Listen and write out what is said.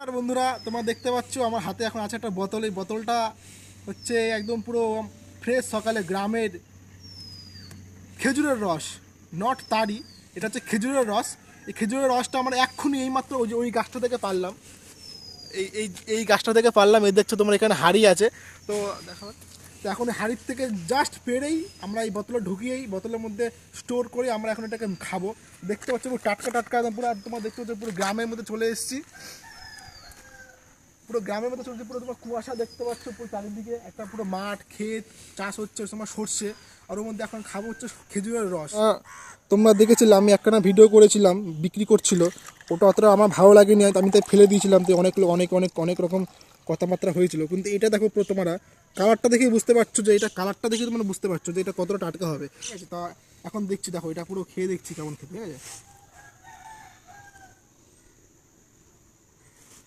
আর বন্ধুরা তোমরা দেখতে পাচ্ছ আমার হাতে এখন আছে একটা বোতল। এই বোতলটা হচ্ছে একদম পুরো ফ্রেশ সকালে গ্রামের খেজুরের রস, নট তারি, এটা হচ্ছে খেজুরের রস। এই খেজুরের রসটা আমরা এক্ষুনি এইমাত্র ওই গাছটা থেকে পারলাম। এই এই এই গাছটা থেকে পারলাম। এই দেখছো তোমরা এখানে হাঁড়ি আছে, তো দেখো। তো এখন হাঁড়ির থেকে জাস্ট পেরেই আমরা এই বোতলে ঢুকিয়েই বোতলের মধ্যে স্টোর করে আমরা এখন এটাকে খাবো। দেখতে পাচ্ছ পুরো টাটকা টাটকা একদম পুরো, তোমার দেখতে পাচ্ছ পুরো গ্রামের মধ্যে চলে এসেছি। পুরো গ্রামের মধ্যে চলছে, পুরো তোমার কুয়াশা দেখতে পাচ্ছ, পুরো চারিদিকে একটা পুরো মাঠ ক্ষেত চাষ হচ্ছে ওই সময় সর্ষে, আর ওর মধ্যে এখন খাবো হচ্ছে খেজুরের রস। তোমরা দেখেছিলে আমি একখানা ভিডিও করেছিলাম, বিক্রি করছিল, ওটা অতটা আমার ভালো লাগেনি, আমি তাই ফেলে দিয়েছিলাম। তো অনেক অনেক অনেক অনেক রকম কথাবার্তা হয়েছিল, কিন্তু এটা দেখো তোমরা কালারটা দেখেই বুঝতে পারছো যে এটা কালারটা দেখে তোমরা বুঝতে পারছো যে এটা কতটা টাটকা হবে, ঠিক আছে? তা এখন দেখছি, দেখো এটা পুরো খেয়ে দেখছি কেমন খেতে, ঠিক আছে?